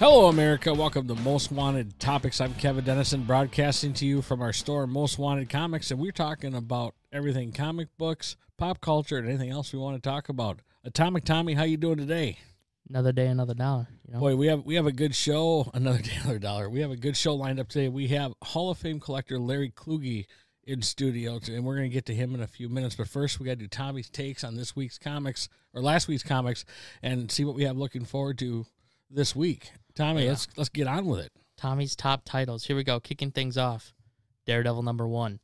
Hello, America. Welcome to Most Wanted Topics. I'm Kevin Dennison, broadcasting to you from our store, Most Wanted Comics, and we're talking about everything comic books, pop culture, and anything else we want to talk about. Atomic Tommy, how you doing today? Another day, another dollar. You know? Boy, we have a good show. Another day, another dollar. We have a good show lined up today. We have Hall of Fame collector Larry Kluge in studio, and we're going to get to him in a few minutes. But first, we got to do Tommy's takes on this week's comics, or last week's comics, and see what we have looking forward to this week. Tommy, let's get on with it. Tommy's top titles. Here we go, kicking things off. Daredevil #1.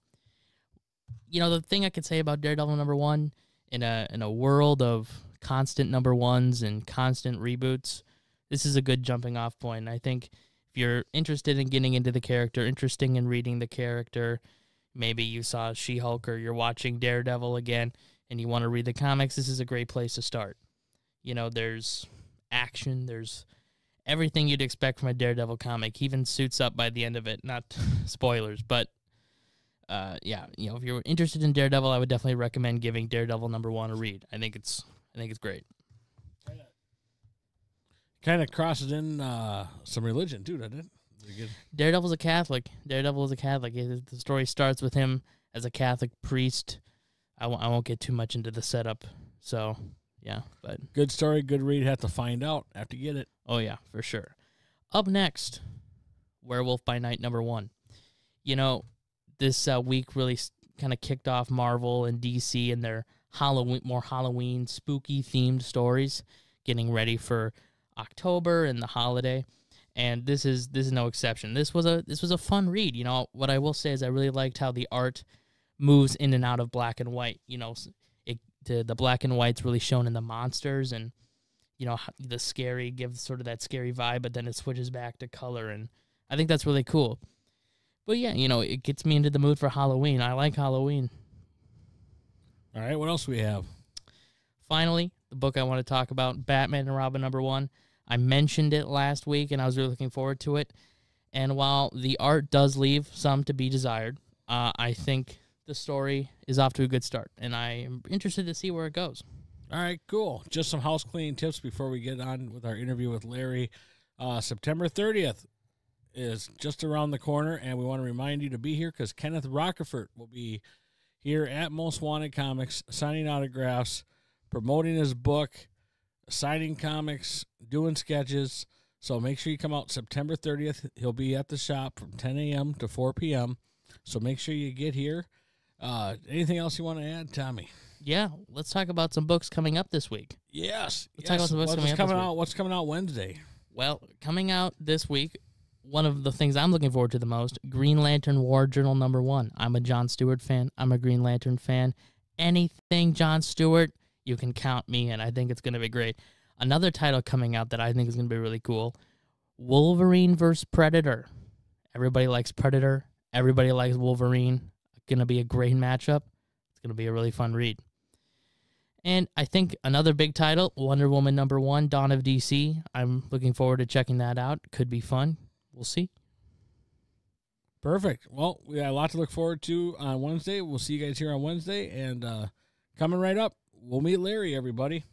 You know, the thing I could say about Daredevil #1, in a world of constant #1s and constant reboots, this is a good jumping off point. I think if you're interested in getting into the character, interested in reading the character, maybe you saw She-Hulk or you're watching Daredevil again and you want to read the comics, this is a great place to start. You know, there's action, there's everything you'd expect from a Daredevil comic. He even suits up by the end of it. Not spoilers, but yeah, you know, if you're interested in Daredevil, I would definitely recommend giving Daredevil #1 a read. I think it's great. Kind of crosses in some religion too, doesn't it? Daredevil's a Catholic. Daredevil is a Catholic. The story starts with him as a Catholic priest. I won't get too much into the setup. So yeah, but good story, good read. Have to find out. Have to get it. Oh yeah, for sure. Up next, Werewolf by Night #1. You know, this week really kind of kicked off Marvel and DC and their more Halloween spooky themed stories, getting ready for October and the holiday. And this is no exception. This was a fun read. You know, what I will say is I really liked how the art moves in and out of black and white. You know, the black and white's really shown in the monsters, and you know, the scary gives sort of that scary vibe, but then it switches back to color, and I think that's really cool. But yeah, you know, it gets me into the mood for Halloween. I like Halloween. All right, what else do we have? Finally, the book I want to talk about, Batman and Robin #1. I mentioned it last week, and I was really looking forward to it. And while the art does leave some to be desired, I think the story is off to a good start, and I am interested to see where it goes. All right, cool. Just some house cleaning tips before we get on with our interview with Larry. September 30th is just around the corner, and we want to remind you to be here because Kenneth Rockefort will be here at Most Wanted Comics, signing autographs, promoting his book, signing comics, doing sketches. So make sure you come out September 30th. He'll be at the shop from 10 a.m. to 4 p.m. So make sure you get here. Anything else you want to add, Tommy? Yeah, let's talk about some books coming up this week. Yes. Let's talk about some books coming up. What's coming out Wednesday? Well, coming out this week, one of the things I'm looking forward to the most, Green Lantern War Journal #1. I'm a John Stewart fan. I'm a Green Lantern fan. Anything John Stewart, you can count me in. I think it's going to be great. Another title coming out that I think is going to be really cool, Wolverine vs. Predator. Everybody likes Predator. Everybody likes Wolverine. Going to be a great matchup. It's going to be a really fun read. And I think another big title, Wonder Woman #1, Dawn of DC. I'm looking forward to checking that out. Could be fun. We'll see. Perfect. Well, we got a lot to look forward to on Wednesday. We'll see you guys here on Wednesday. And coming right up, we'll meet Larry, everybody.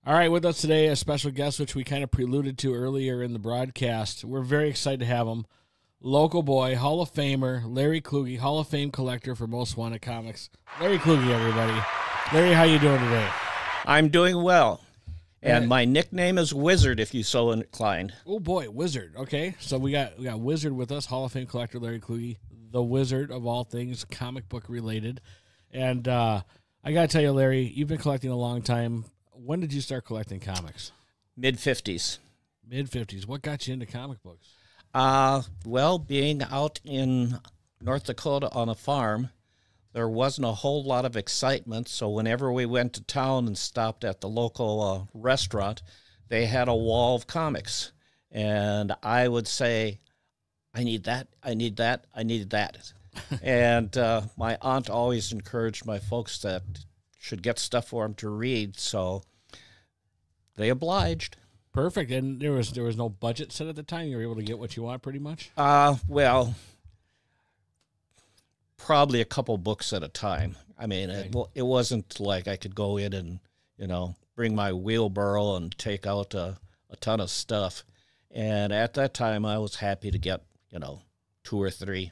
All right, with us today, a special guest, which we kind of preluded to earlier in the broadcast. We're very excited to have him. Local boy, Hall of Famer, Larry Kluge, Hall of Fame collector for Most Wanted Comics. Larry Kluge, everybody. Larry, how you doing today? I'm doing well. And my nickname is Wizard, if you so inclined. Oh, boy, Wizard. Okay, so we got Wizard with us, Hall of Fame collector Larry Kluge, the Wizard of all things comic book related. And I got to tell you, Larry, you've been collecting a long time. When did you start collecting comics? Mid-50s. Mid-50s. What got you into comic books? Well, being out in North Dakota on a farm, there wasn't a whole lot of excitement, so whenever we went to town and stopped at the local restaurant, they had a wall of comics. And I would say, I need that, I need that, I need that. And my aunt always encouraged my folks that should get stuff for them to read, so they obliged. Perfect. And there was no budget set at the time? You were able to get what you want pretty much? Well, probably a couple books at a time. I mean, it wasn't like I could go in and, bring my wheelbarrow and take out a ton of stuff. And at that time, I was happy to get, 2 or 3.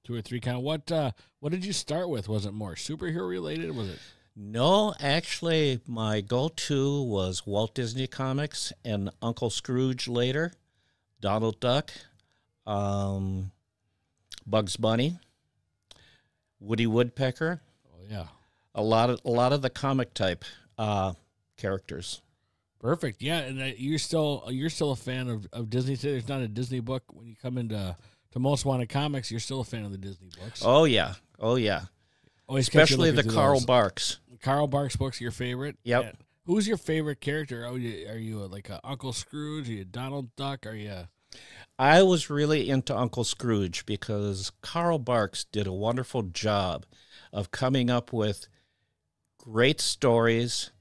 2 or 3 kind of. What did you start with? Was it more superhero related? Was it? No, actually, my go-to was Walt Disney Comics and Uncle Scrooge later, Donald Duck, Bugs Bunny, Woody Woodpecker. Oh yeah, a lot of the comic type characters. Perfect. Yeah, and you're still a fan of Disney. There's not a Disney book when you come into Most Wanted Comics. You're still a fan of the Disney books. Oh yeah. Always Especially the Carl Barks. Carl Barks books, your favorite? Yep. And who's your favorite character? Are you like a Uncle Scrooge? Are you Donald Duck? Are you? I was really into Uncle Scrooge because Carl Barks did a wonderful job of coming up with great stories,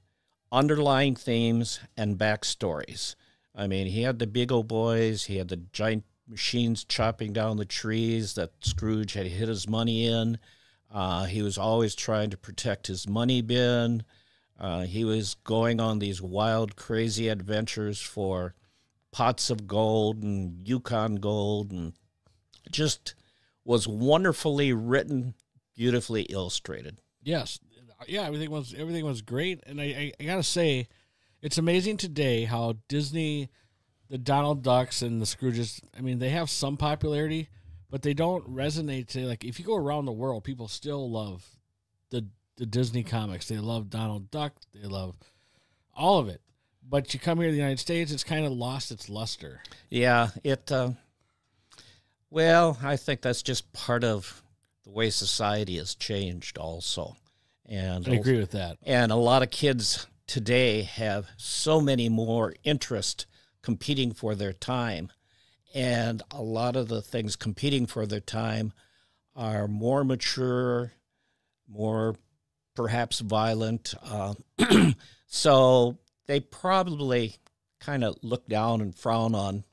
underlying themes, and backstories. I mean, he had the Big O Boys, he had the giant machines chopping down the trees that Scrooge had hid his money in. He was always trying to protect his money bin. He was going on these wild, crazy adventures for pots of gold and Yukon gold, and just was wonderfully written, beautifully illustrated. Yes. Yeah, everything was great. And I got to say, it's amazing today how Disney, the Donald Ducks and the Scrooges, I mean, they have some popularity, but they don't resonate to, like, if you go around the world, people still love the Disney comics. They love Donald Duck. They love all of it. But you come here to the United States, it's kind of lost its luster. Yeah, well, I think that's just part of the way society has changed also. And I agree with that. And a lot of kids today have so many more interests competing for their time. And a lot of the things competing for their time are more mature, more perhaps violent. So they probably kind of look down and frown on,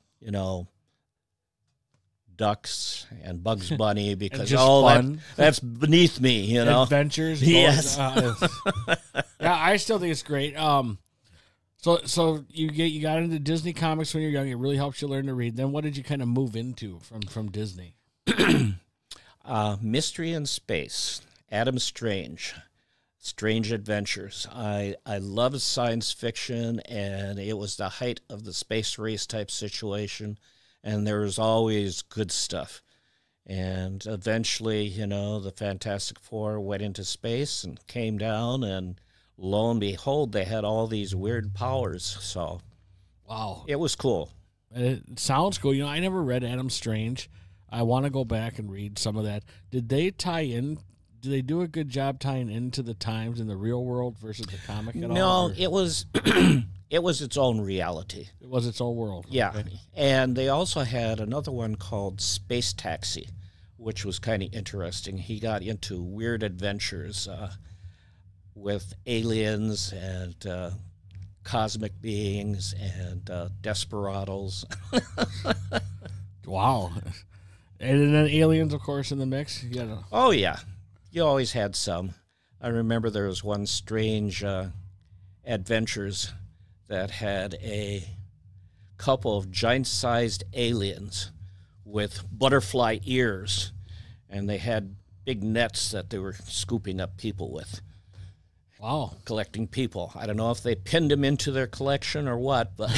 ducks and Bugs Bunny because that's beneath me, Adventures. Yes. Yeah, I still think it's great. So you got into Disney comics when you're young. It really helps you learn to read. Then what did you kind of move into from Disney? Mystery in Space, Adam Strange, Strange Adventures. I love science fiction, and it was the height of the space race type situation, and there was always good stuff. And eventually, the Fantastic Four went into space and came down, and lo and behold, they had all these weird powers. So, wow, it was cool. It sounds cool. I never read Adam Strange. I want to go back and read some of that. Did they tie in? Do they do a good job tying into the times in the real world versus the comic at all? No, it was it was its own reality. It was its own world. Yeah, okay. And they also had another one called Space Taxi, which was kind of interesting. He got into weird adventures with aliens and cosmic beings and desperados. Wow. And then aliens, of course, in the mix. Oh, yeah. You always had some. I remember there was one strange adventures that had a couple of giant-sized aliens with butterfly ears, and they had big nets that they were scooping up people with. Wow. Collecting people. I don't know if they pinned them into their collection or what, but...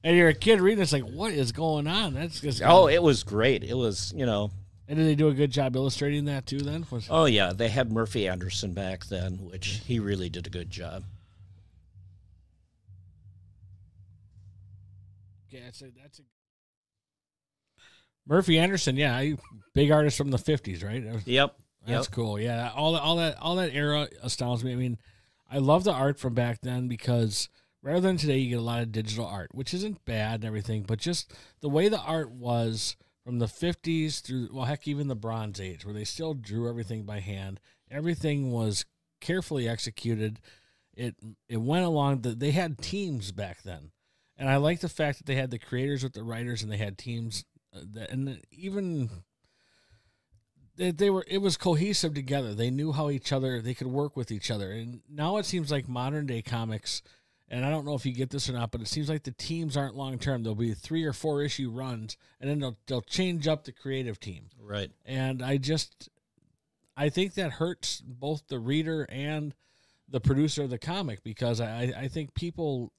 And you're a kid reading this, like, what is going on? That's just... Oh, it was great. It was, And did they do a good job illustrating that, too, then? Oh, yeah. They had Murphy Anderson back then, which he really did a good job. Yeah, that's a Murphy Anderson, yeah, big artist from the 50s, right? Yep. That's cool. Yeah, all that era astounds me. I mean, I love the art from back then because rather than today, you get a lot of digital art, which isn't bad and everything, but just the way the art was from the 50s through, well, heck, even the Bronze Age, where they still drew everything by hand. Everything was carefully executed. It went along. They had teams back then, and I like the fact that they had the creators with the writers, and they had teams, and even it was cohesive together. They knew how they could work with each other. And now it seems like modern day comics, and I don't know if you get this or not, but it seems like the teams aren't long term. There'll be 3 or 4 issue runs, and then they'll change up the creative team. Right. And I think that hurts both the reader and the producer of the comic, because I think people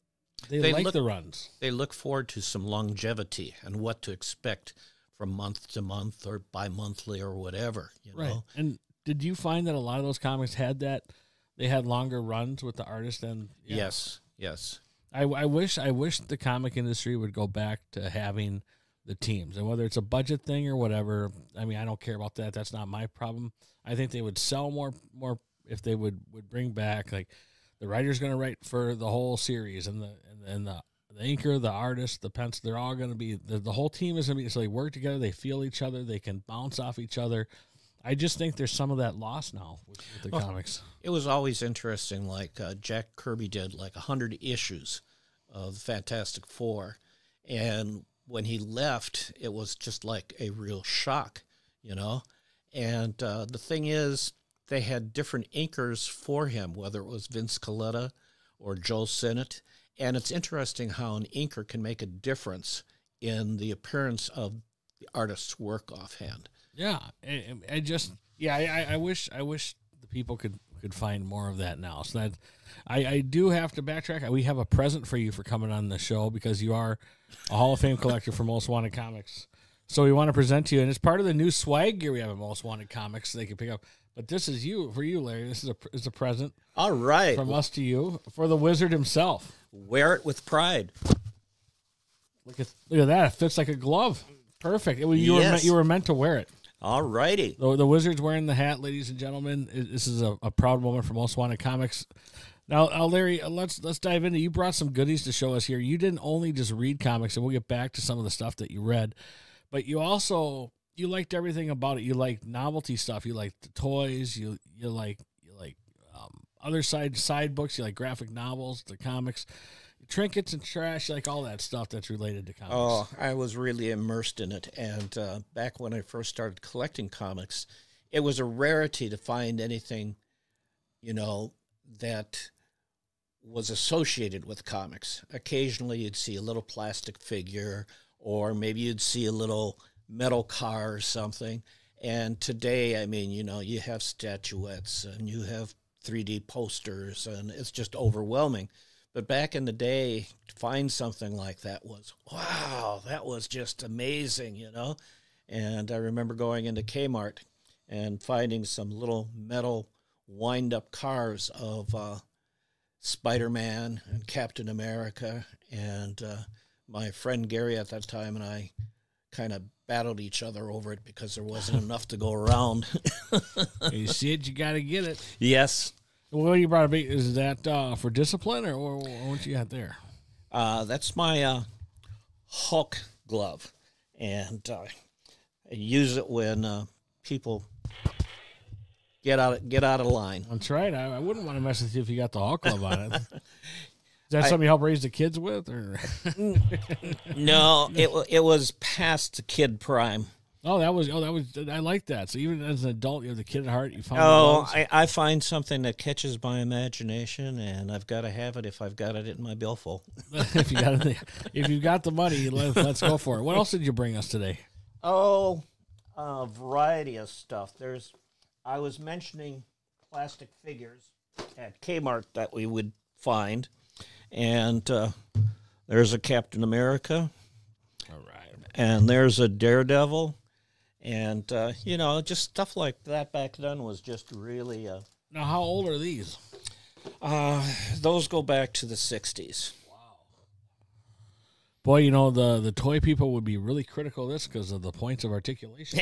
they like the runs. They look forward to some longevity and what to expect from month to month or bi-monthly or whatever. You know? And did you find that a lot of those comics had that? They had longer runs with the artist than Yes. I wish the comic industry would go back to having the teams, and whether it's a budget thing or whatever. I mean, I don't care about that. That's not my problem. I think they would sell more if they would bring back, like, the writer's going to write for the whole series, and the inker, the artist, the pencil, they're all going to be the whole team is going to be, so they work together, they feel each other, they can bounce off each other. I just think there's some of that lost now with the comics. It was always interesting, like Jack Kirby did like 100 issues of the Fantastic Four, and when he left, it was just like a real shock, you know? And the thing is, they had different inkers for him, whether it was Vince Colletta or Joe Sinnott. And it's interesting how an inker can make a difference in the appearance of the artist's work offhand. Yeah, I wish the people could find more of that now. So that I do have to backtrack. We have a present for you for coming on the show, because you are a Hall of Fame collector for Most Wanted Comics. So we want to present to you, and it's part of the new swag gear we have at Most Wanted Comics. So they can pick up. But this is for you, Larry. This is a present. All right, from us to you, for the wizard himself. Wear it with pride. Look at that! It fits like a glove. Perfect. You were meant to wear it. All righty. The wizard's wearing the hat, ladies and gentlemen. This is a proud moment for Most Wanted Comics. Now, Larry, let's dive into. You brought some goodies to show us here. You didn't only just read comics, and we'll get back to some of the stuff that you read, but you also liked everything about it. You liked novelty stuff. You liked the toys. You like other side books. You like graphic novels, the comics, trinkets and trash. You like all that stuff that's related to comics. Oh, I was really immersed in it. And back when I first started collecting comics, it was a rarity to find anything, that was associated with comics. Occasionally you'd see a little plastic figure, or maybe you'd see a little metal car or something. And today, I mean, you have statuettes and you have 3D posters, and it's just overwhelming. But back in the day, to find something like that was, wow, that was just amazing, And I remember going into Kmart and finding some little metal wind-up cars of Spider-Man and Captain America. And my friend Gary at that time and I kind of battled each other over it because there wasn't enough to go around. You see it, you got to get it. Yes. What you brought up, is that for discipline, or what you got there? That's my Hulk glove, and I use it when people get out of line. That's right. I wouldn't want to mess with you if you got the Hulk glove on it. Is that something you help raise the kids with, or? No, it was past the kid prime. That was. I like that. So even as an adult, you have the kid at heart. You find. I find something that catches my imagination, and I've got to have it if I've got it in my billfold. If you got the money, let's go for it. What else did you bring us today? Oh, a variety of stuff. I was mentioning plastic figures at Kmart that we would find, and there's a Captain America. All right. And there's a Daredevil. And, just stuff like that back then was just really... Now, how old are these? Those go back to the 60s. Wow. Boy, the toy people would be really critical of this because of the points of articulation.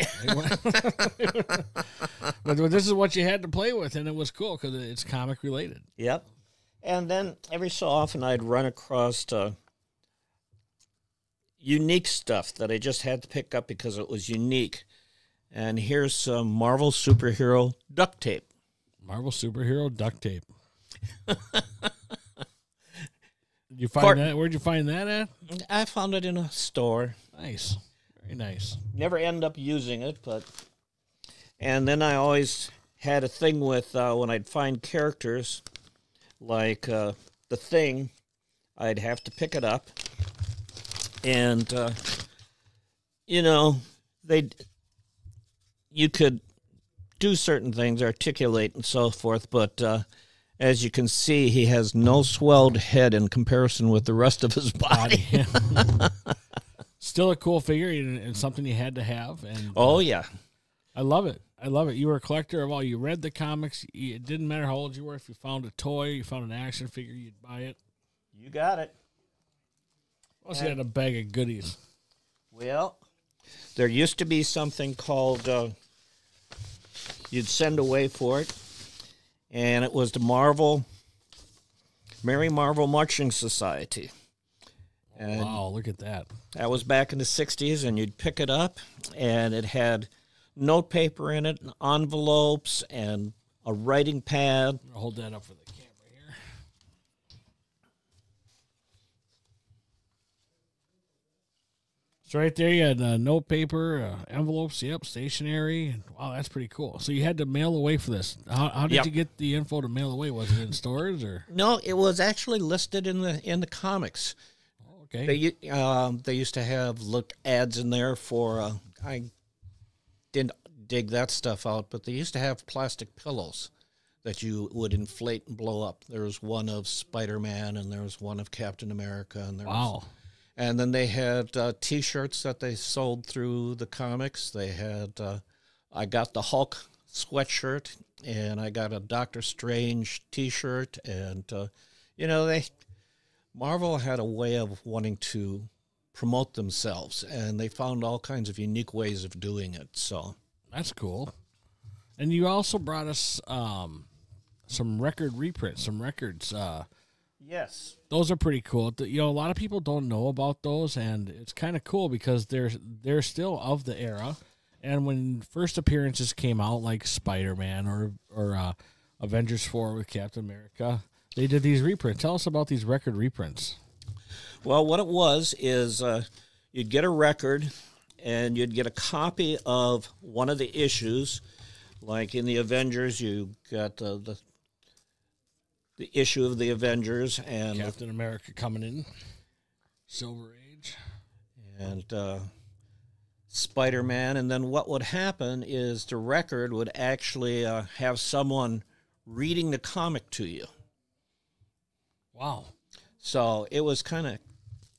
But this is what you had to play with, and it was cool because it's comic related. Yep. And then every so often I'd run across... unique stuff that I just had to pick up because it was unique. And here's some Marvel superhero duct tape. Marvel superhero duct tape. Did you find that? Where'd you find that at? I found it in a store. Nice. Very nice. Never end up using it, but And then I always had a thing with when I'd find characters like The Thing, I'd have to pick it up. And, you know, you could do certain things, articulate and so forth, but as you can see, he has no swelled head in comparison with the rest of his body. Still a cool figure and something you had to have. And Oh, yeah. I love it. I love it. You were a collector of all. You read the comics. It didn't matter how old you were. If you found a toy, you found an action figure, you'd buy it. You got it. Plus, you had a bag of goodies. Well, there used to be something called, you'd send away for it, and it was the Mary Marvel Marching Society. And wow, look at that. that was back in the 60s, and you'd pick it up, and it had note paper in it, and envelopes, and a writing pad. I'll hold that up for the camera here. So right there, you had note paper, envelopes, yep, stationery. Wow, that's pretty cool. So you had to mail away for this. How did Yep. you get the info to mail away? Was it in stores or? No, it was actually listed in the comics. Oh, okay. They used to have ads in there for I didn't dig that stuff out, but they used to have plastic pillows that you would inflate and blow up. There was one of Spider-Man, and there was one of Captain America, and Wow. and then they had T-shirts that they sold through the comics. They had I got the Hulk sweatshirt, and I got a Doctor Strange T-shirt, and Marvel had a way of wanting to promote themselves, and they found all kinds of unique ways of doing it. So That's cool. And you also brought us some record reprints, some records. yes, Those are pretty cool. A lot of people don't know about those, and it's kind of cool because they're still of the era. And when first appearances came out, like Spider-Man or Avengers 4 with Captain America, they did these reprints. Tell us about these record reprints. well, what it was is you'd get a record, and you'd get a copy of one of the issues. Like in the Avengers, you got the issue of the Avengers and Captain America coming in, Silver Age. and Spider-Man, and then what would happen is the record would actually have someone reading the comic to you. Wow. So it was kind of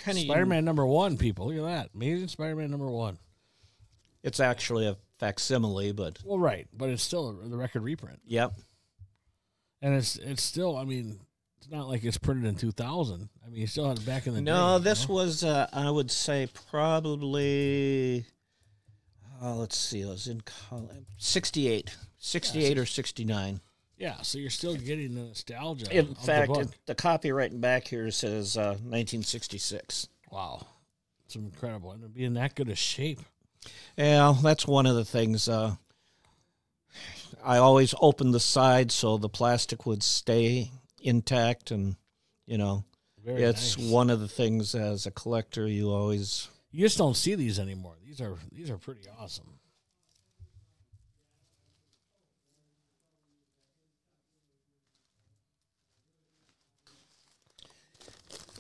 Spider-Man #1, people. Look at that. Amazing Spider-Man #1. It's actually a facsimile, but Well, right, but it's still the record reprint. yep. And it's still, I mean, it's not like it's printed in 2000. I mean, you still had it back in the day. No, this you know? was I would say probably let's see, it was in 68 or 69. Yeah, so you're still getting the nostalgia. In of fact, the book. the copyright in back here says 1966. Wow. It's incredible. And being that good a shape. Yeah, that's one of the things. I always opened the side so the plastic would stay intact, and Very it's nice. one of the things as a collector you always. You just don't see these anymore. These are pretty awesome.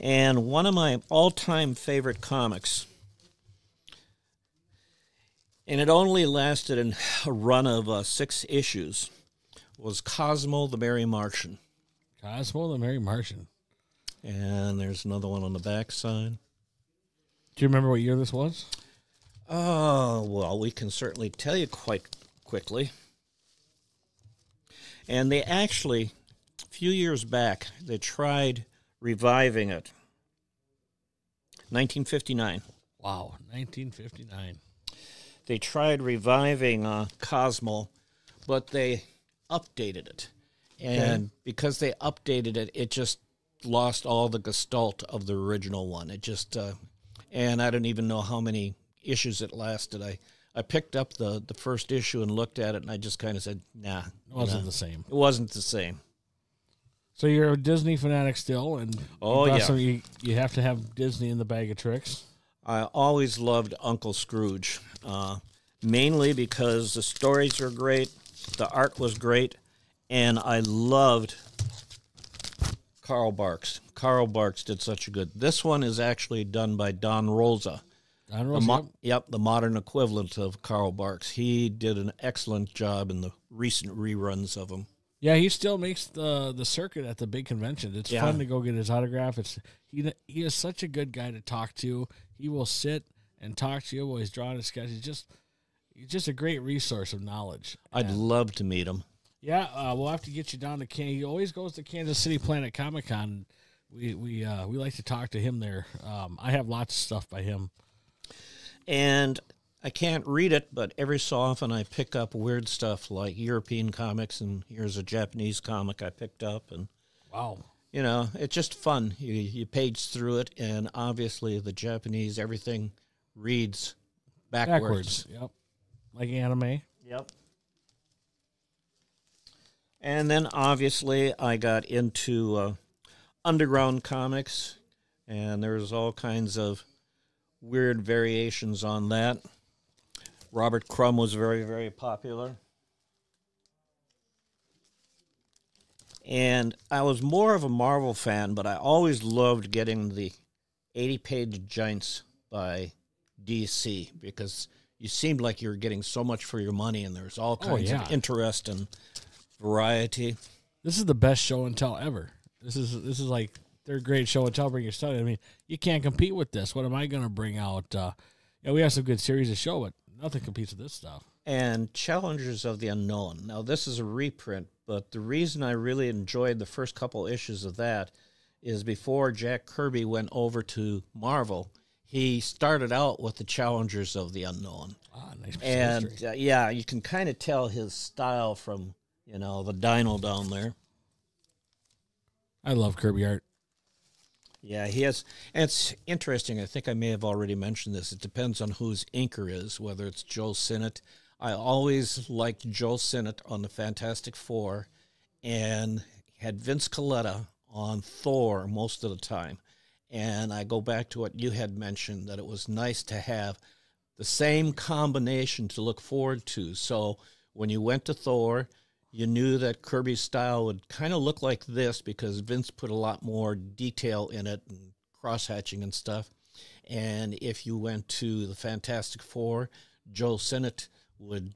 And one of my all-time favorite comics, and it only lasted in a run of 6 issues, was Cosmo the Merry Martian. Cosmo the Merry Martian. And there's another one on the back side. Do you remember what year this was? Oh, well, we can certainly tell you quite quickly. And they actually, a few years back, they tried reviving it. 1959. Wow, 1959. They tried reviving Cosmo, but they updated it. And because they updated it, it just lost all the gestalt of the original one. It just, and I don't even know how many issues it lasted. I picked up the first issue and looked at it, and I just kind of said, nah. It wasn't the same. It wasn't the same. So you're a Disney fanatic still, and Oh, you brought yeah. some- you have to have Disney in the bag of tricks. I always loved Uncle Scrooge. mainly because the stories are great, the art was great, and I loved Carl Barks. Carl Barks did such a good. This one is actually done by Don Rosa. Don Rosa. Yep, the modern equivalent of Carl Barks. He did an excellent job in the recent reruns of them. Yeah, he still makes the circuit at the big conventions. It's fun to go get his autograph. He is such a good guy to talk to. He will sit and talk to you while he's drawing a sketch. He's just a great resource of knowledge. I'd love to meet him. Yeah, we'll have to get you down to Kansas. He always goes to Kansas City Planet Comic Con. We like to talk to him there. I have lots of stuff by him. And I can't read it, but every so often I pick up weird stuff like European comics, and here's a Japanese comic I picked up. And wow. You know, it's just fun. You page through it, and obviously the Japanese, everything reads backwards. Yep. Like anime. Yep. And then obviously I got into underground comics, and there's all kinds of weird variations on that. Robert Crumb was very, very popular. And I was more of a Marvel fan, but I always loved getting the 80-page giants by DC because you seemed like you were getting so much for your money, and there's all kinds of interest and variety. This is the best show and tell ever. This is like third grade show and tell. Bring your study. I mean, you can't compete with this. What am I going to bring out? We have some good series to show, but nothing competes with this stuff. And Challengers of the Unknown. Now, this is a reprint, but the reason I really enjoyed the first couple issues of that is before Jack Kirby went over to Marvel, he started out with the Challengers of the Unknown. Ah, nice. And, you can kind of tell his style from, the dino down there. I love Kirby art. Yeah, he has. And it's interesting. I think I may have already mentioned this. It depends on whose inker is, whether it's Joe Sinnott. I always liked Joe Sinnott on the Fantastic Four and had Vince Colletta on Thor most of the time. And I go back to what you had mentioned, that it was nice to have the same combination to look forward to. So when you went to Thor, you knew that Kirby's style would kind of look like this because Vince put a lot more detail in it and cross-hatching and stuff. And if you went to the Fantastic Four, Joe Sinnott would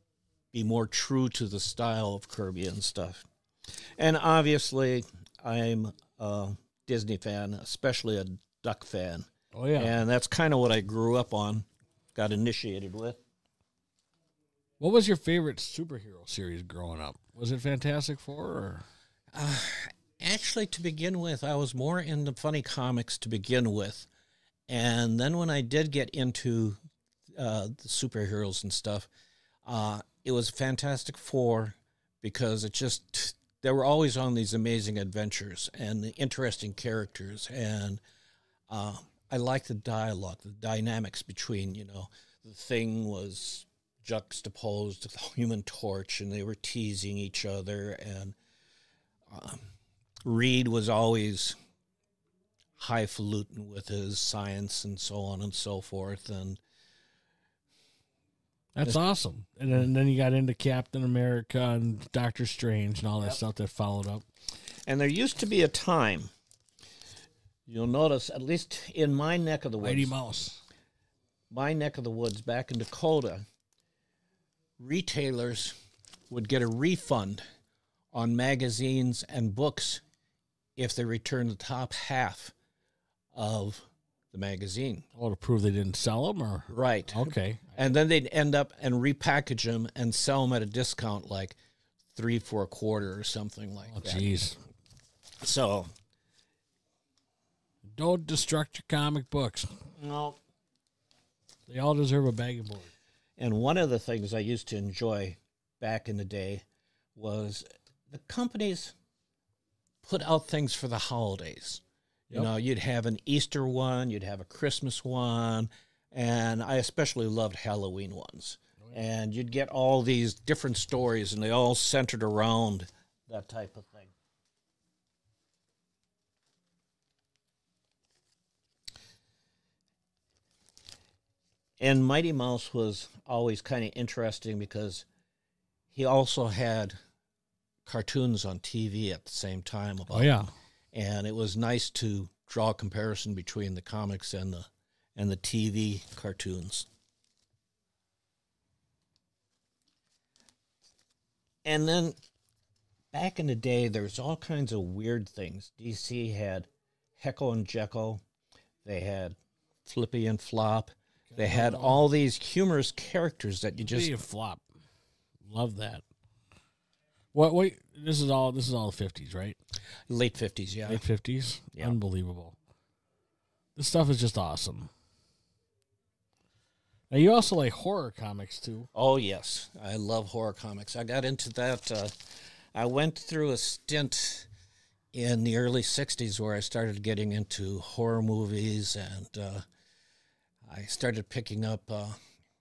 be more true to the style of Kirby and stuff. And obviously, I'm a Disney fan, especially a Duck fan. Oh, yeah. And that's kind of what I grew up on, got initiated with. What was your favorite superhero series growing up? Was it Fantastic Four? Or? Actually, to begin with, I was more into funny comics to begin with. And then when I did get into the superheroes and stuff, it was Fantastic Four because they were always on these amazing adventures and the interesting characters. And I liked the dialogue, the dynamics between, the Thing was juxtaposed with the Human Torch, and they were teasing each other, and Reed was always highfalutin with his science and so on and so forth, and that's awesome. And then you got into Captain America and Doctor Strange and all that stuff that followed up. And there used to be a time, you'll notice, at least in my neck of the woods, Mighty Mouse, my neck of the woods back in Dakota, retailers would get a refund on magazines and books if they returned the top half of the magazine. Oh, to prove they didn't sell them? Or? Right. Okay. And then they'd end up and repackage them and sell them at a discount, like $3 for a quarter or something like that. Oh, jeez. So. Don't destruct your comic books. No. They all deserve a bagging board. And one of the things I used to enjoy back in the day was the companies put out things for the holidays. Yep. You'd have an Easter one, you'd have a Christmas one, and I especially loved Halloween ones. Oh, yeah. And you'd get all these different stories, and they all centered around that type of thing. And Mighty Mouse was always kind of interesting because he also had cartoons on TV at the same time. About Oh, yeah. him. And it was nice to draw a comparison between the comics and the TV cartoons. And then back in the day, there was all kinds of weird things. DC had Hecko and Jekyll. They had Flippy and Flop. They had all these humorous characters that you just... Flippy and Flop. Love that. What? Wait, this is all the 50s, right? Late 50s, yeah. Late 50s? Yeah. Unbelievable. This stuff is just awesome. Now, you also like horror comics, too. Oh, yes. I love horror comics. I got into that. I went through a stint in the early 60s where I started getting into horror movies, and I started picking up,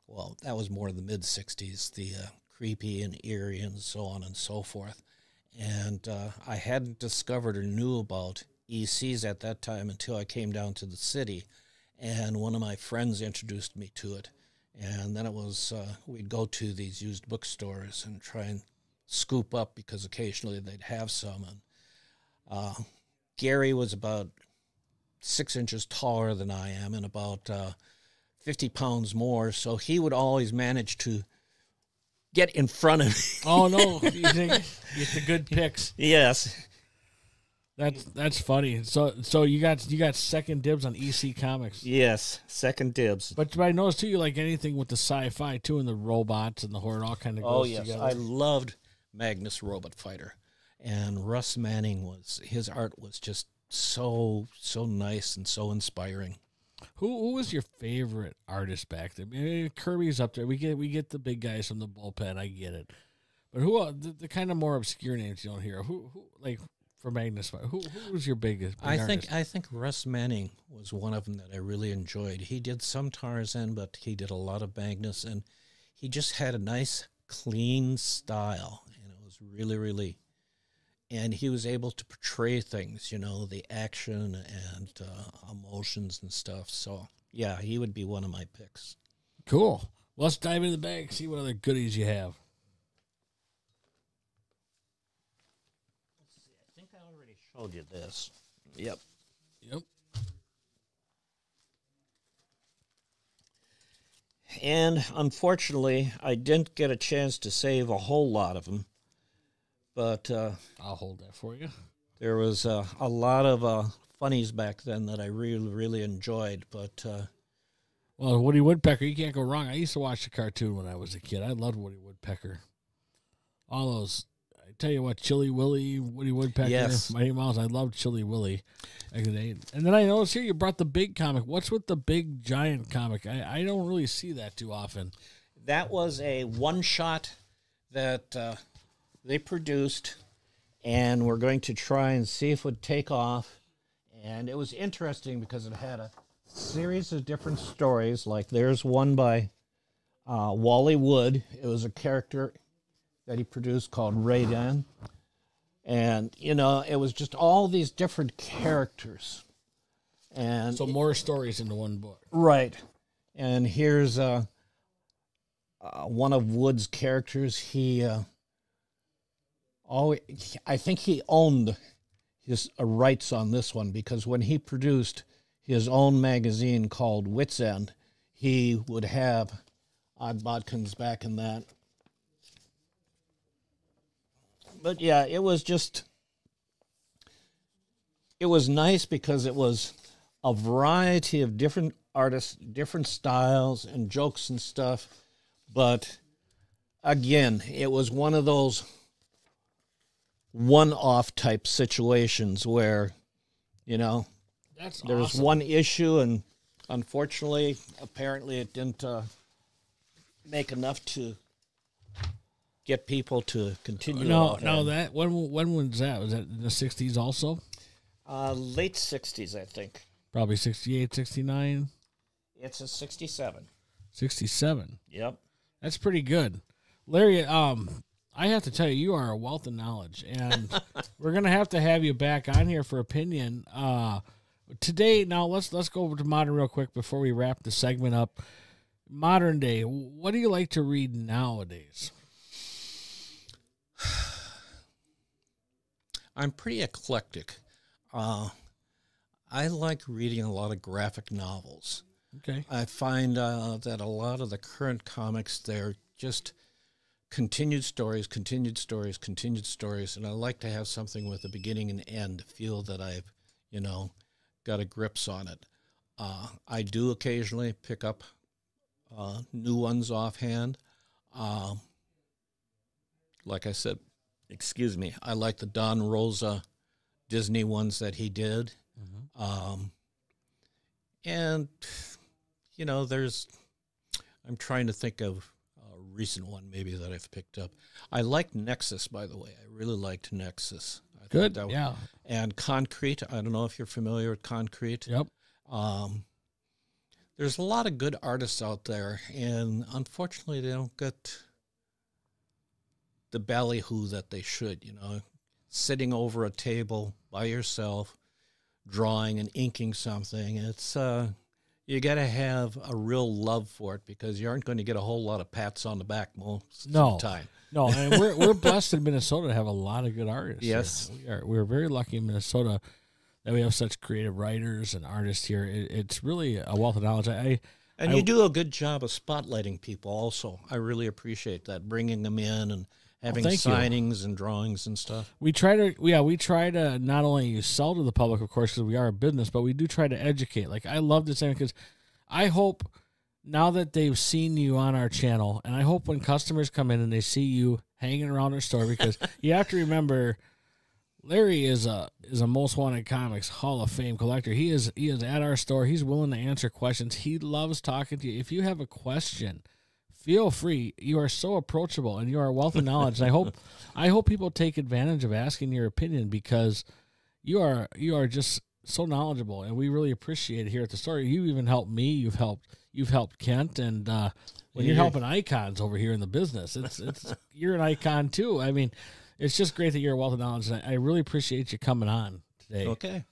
well, that was more the mid-60s, the creepy and eerie and so on and so forth. And I hadn't discovered or knew about ECs at that time until I came down to the city, and one of my friends introduced me to it. And then it was, we'd go to these used bookstores and try and scoop up because occasionally they'd have some. And Gary was about 6 inches taller than I am and about 50 pounds more, so he would always manage to get in front of me. Oh, no. You get the good picks. Yes. That's funny. So you got second dibs on EC Comics. Yes, second dibs. But I noticed, too, you like anything with the sci-fi, too, and the robots and the horror. It all kind of goes Oh, yes. together. I loved Magnus Robot Fighter. And Russ Manning, his art was just so nice and so inspiring. Who was your favorite artist back there? I mean, Kirby's up there. We get the big guys from the bullpen. I get it. But who the kind of more obscure names you don't hear? Who like for Magnus? Who was your biggest? I think Russ Manning was one of them that I really enjoyed. He did some Tarzan, but he did a lot of Magnus, and he just had a nice, clean style, and it was really. And he was able to portray things, the action and emotions and stuff. So, yeah, he would be one of my picks. Cool. Well, let's dive into the bag, see what other goodies you have. Let's see. I think I already showed you this. Yep. And unfortunately, I didn't get a chance to save a whole lot of them. But I'll hold that for you. There was a lot of funnies back then that I really enjoyed. But well, Woody Woodpecker, you can't go wrong. I used to watch the cartoon when I was a kid. I loved Woody Woodpecker. All those, I tell you what, Chilly Willy, Woody Woodpecker, yes. Mighty Mouse. I loved Chilly Willy. And then I noticed here you brought the big comic. What's with the big giant comic? I don't really see that too often. That was a one-shot that they produced, and we're going to try and see if it would take off. And it was interesting because it had a series of different stories. Like there's one by Wally Wood. It was a character that he produced called Radan. And, it was just all these different characters. And so more stories into one book. Right. And here's one of Wood's characters. I think he owned his rights on this one because when he produced his own magazine called Wits End, he would have Odd Bodkins back in that. But yeah, it was nice because it was a variety of different artists, different styles and jokes and stuff. But again, it was one of those one-off type situations where, That's there was awesome. one issue, and unfortunately, apparently it didn't make enough to get people to continue. No, that when was that? Was that in the 60s also? Late 60s, I think. Probably 68, 69. It's a 67. 67. Yep. That's pretty good. Larry, I have to tell you, you are a wealth of knowledge, and we're going to have you back on here for opinion. Today, now let's go over to Modern real quick before we wrap the segment up. modern day, what do you like to read nowadays? I'm pretty eclectic. I like reading a lot of graphic novels. Okay. I find that a lot of the current comics, they're just continued stories, and I like to have something with a beginning and end, feel that I've, got a grips on it. I do occasionally pick up new ones offhand. Like I said, I like the Don Rosa Disney ones that he did. Mm-hmm. And, I'm trying to think of a recent one maybe that I've picked up. I liked Nexus, by the way. I really liked Nexus. Good, yeah. And Concrete. I don't know if you're familiar with Concrete. Yep. There's a lot of good artists out there, and unfortunately they don't get the ballyhoo that they should, sitting over a table by yourself, drawing and inking something. It's you got to have a real love for it, because you aren't going to get a whole lot of pats on the back most of the time. No, and we're blessed in Minnesota to have a lot of good artists. Yes. We're very lucky in Minnesota that we have such creative writers and artists here. It's really a wealth of knowledge. And you do a good job of spotlighting people also. I really appreciate that, bringing them in and having signings and drawings and stuff. We try to not only sell to the public, of course, because we are a business, but we do try to educate. Like, I love this thing because I hope now that they've seen you on our channel, and I hope when customers come in and they see you hanging around our store, because you have to remember, Larry is a Most Wanted Comics Hall of Fame collector. He is at our store. He's willing to answer questions. He loves talking to you. If you have a question, feel free. You are so approachable, and you are a wealth of knowledge. And I hope people take advantage of asking your opinion, because you are just so knowledgeable, and we really appreciate it here at the store. You even helped me. You've helped Kent, and when you're helping icons over here in the business, it's you're an icon too. I mean, it's just great that you're a wealth of knowledge, and I really appreciate you coming on today. Okay.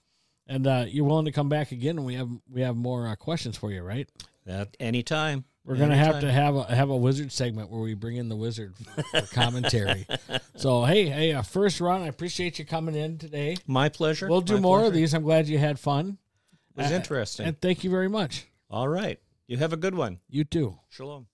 And you're willing to come back again, and we have more questions for you, right? At any time. We're going to have a wizard segment where we bring in the wizard for commentary. So, hey, first run, I appreciate you coming in today. My pleasure. We'll do more of these. I'm glad you had fun. It was interesting. And thank you very much. All right. You have a good one. You too. Shalom.